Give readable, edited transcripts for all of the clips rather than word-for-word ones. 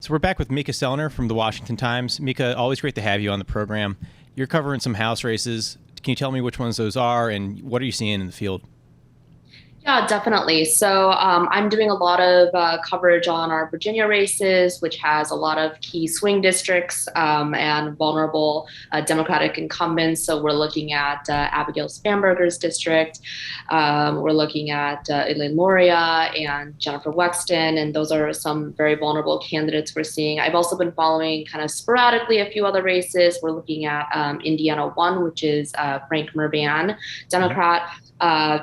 So we're back with Mica Soellner from the Washington Times. Mica, always great to have you on the program. You're covering some House races. Can you tell me which ones those are and what are you seeing in the field? Yeah, definitely. So I'm doing a lot of coverage on our Virginia races, which has a lot of key swing districts and vulnerable Democratic incumbents. So we're looking at Abigail Spanberger's district. We're looking at Elaine Loria and Jennifer Wexton, and those are some very vulnerable candidates we're seeing. I've also been following kind of sporadically a few other races. We're looking at Indiana 1, which is Frank Mrvan, Democrat.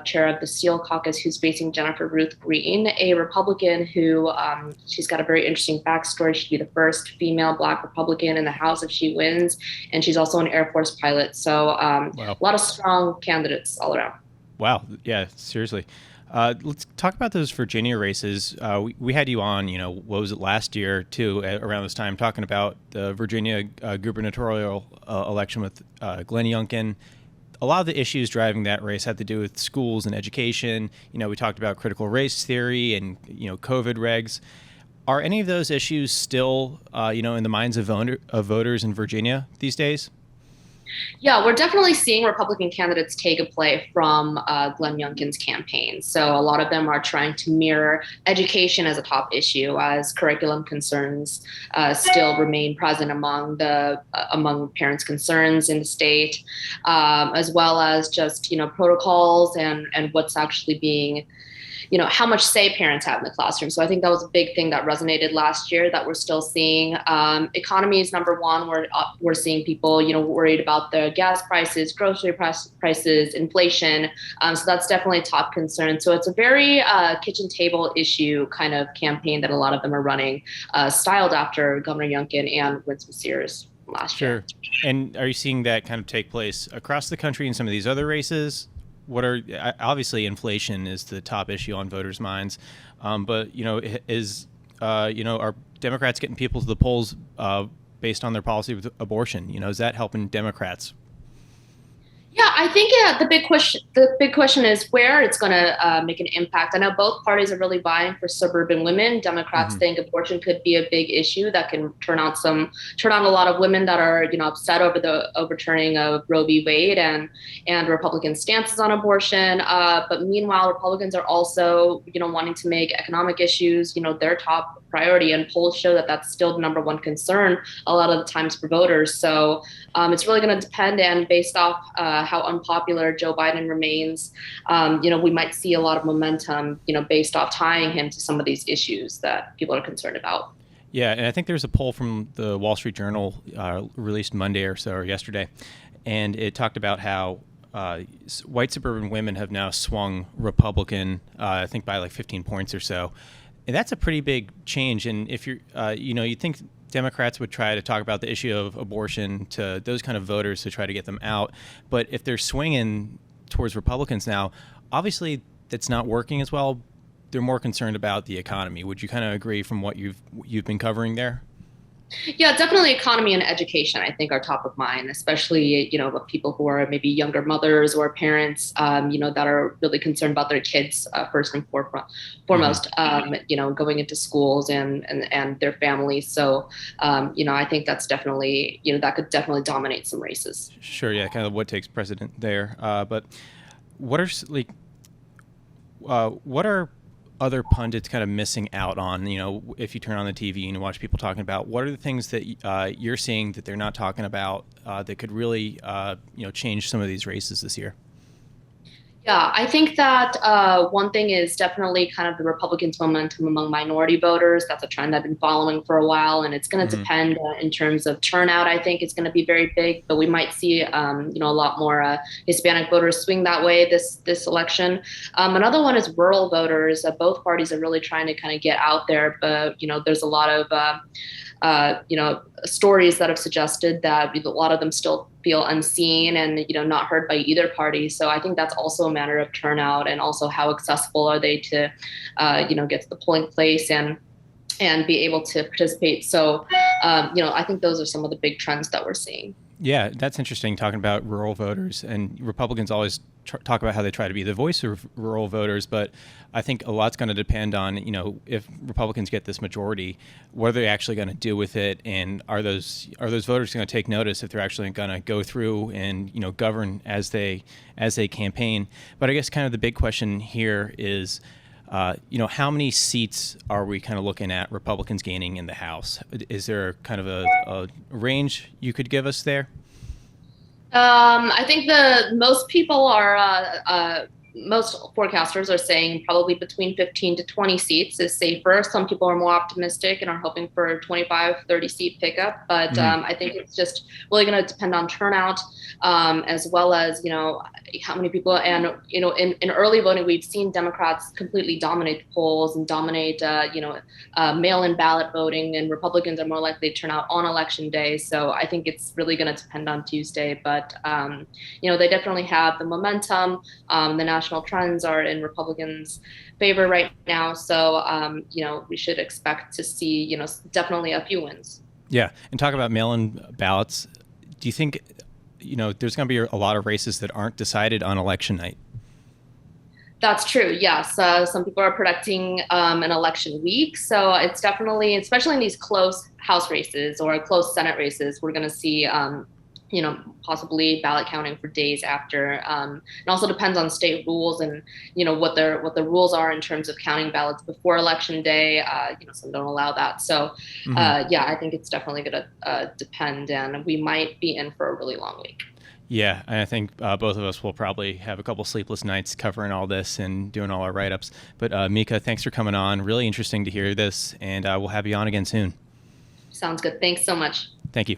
Chair of the Seal Caucus, who's facing Jennifer Ruth Green, a Republican who she's got a very interesting backstory. She'd be the first female Black Republican in the House if she wins, and she's also an Air Force pilot. So Wow. a lot of strong candidates all around. Wow. Yeah, seriously. Let's talk about those Virginia races. We had you on, what was it, last year, too, around this time, talking about the Virginia gubernatorial election with Glenn Youngkin. A lot of the issues driving that race had to do with schools and education. We talked about critical race theory and, COVID regs. Are any of those issues still, in the minds of voters in Virginia these days? Yeah, we're definitely seeing Republican candidates take a play from Glenn Youngkin's campaign. So a lot of them are trying to mirror education as a top issue, as curriculum concerns still remain present among parents' concerns in the state, as well as just protocols and what's actually being how much say parents have in the classroom. So I think that was a big thing that resonated last year that we're still seeing. Economy is number one. We're seeing people, worried about the gas prices, grocery prices, inflation. So that's definitely a top concern. So it's a very kitchen table issue kind of campaign that a lot of them are running, styled after Governor Youngkin and Winsome Sears last year. Sure. And are you seeing that kind of take place across the country in some of these other races? Obviously inflation is the top issue on voters' minds, but are Democrats getting people to the polls based on their policy with abortion? Is that helping Democrats? Yeah, I think the big question is where it's going to make an impact. I know both parties are really vying for suburban women. Democrats Mm-hmm. think abortion could be a big issue that can turn out a lot of women that are upset over the overturning of Roe v. Wade and Republican stances on abortion. But meanwhile, Republicans are also wanting to make economic issues their top priority, and polls show that that's still the number one concern a lot of the times for voters. So it's really going to depend, and based off how unpopular Joe Biden remains, we might see a lot of momentum, based off tying him to some of these issues that people are concerned about. Yeah, and I think there's a poll from the Wall Street Journal released Monday or yesterday, and it talked about how white suburban women have now swung Republican, I think by like 15 points or so. And that's a pretty big change. And if you're, you think Democrats would try to talk about the issue of abortion to those kind of voters to try to get them out. But if they're swinging towards Republicans now, obviously that's not working as well. They're more concerned about the economy. Would you kind of agree from what you've been covering there? Yeah, definitely economy and education, I think, are top of mind, especially, with people who are maybe younger mothers or parents, that are really concerned about their kids first and Mm-hmm. foremost, going into schools and their families. So, I think that's definitely, that could definitely dominate some races. Sure. Yeah. Kind of what takes precedent there. But what are what are other pundits kind of missing out on? If you turn on the TV and watch people talking about, what are the things that you're seeing that they're not talking about that could really change some of these races this year? Yeah, I think that one thing is definitely kind of the Republicans' momentum among minority voters. That's a trend I've been following for a while, and it's going to Mm-hmm. depend in terms of turnout. I think it's going to be very big, but we might see, a lot more Hispanic voters swing that way this election. Another one is rural voters. Both parties are really trying to kind of get out there, but there's a lot of stories that have suggested that a lot of them still feel unseen and not heard by either party. So I think that's also a matter of turnout, and also how accessible are they to get to the polling place and be able to participate. So I think those are some of the big trends that we're seeing. Yeah, that's interesting. Talking about rural voters, and Republicans always talk about how they try to be the voice of rural voters, but I think a lot's going to depend on if Republicans get this majority, what are they actually going to do with it, and are those voters going to take notice if they're actually going to go through and govern as they campaign. But I guess kind of the big question here is, how many seats are we kind of looking at Republicans gaining in the House? Is there kind of a range you could give us there? I think the most people are most forecasters are saying probably between 15 to 20 seats is safer. Some people are more optimistic and are hoping for a 25, 30 seat pickup. But I think it's just really going to depend on turnout, as well as, how many people. And, in early voting, we've seen Democrats completely dominate the polls and dominate, mail-in ballot voting, and Republicans are more likely to turn out on election day. So I think it's really going to depend on Tuesday. But, they definitely have the momentum. The national trends are in Republicans' favor right now. So, we should expect to see, definitely a few wins. Yeah, and talk about mail-in ballots. Do you think, there's going to be a lot of races that aren't decided on election night? That's true. Yes. Some people are predicting an election week. So it's definitely, especially in these close House races or close Senate races, we're going to see possibly ballot counting for days after. It also depends on state rules and, what the rules are in terms of counting ballots before election day. Some don't allow that. So, yeah, I think it's definitely going to depend, and we might be in for a really long week. Yeah, and I think both of us will probably have a couple sleepless nights covering all this and doing all our write-ups. But Mica, thanks for coming on. Really interesting to hear this, and we'll have you on again soon. Sounds good. Thanks so much. Thank you.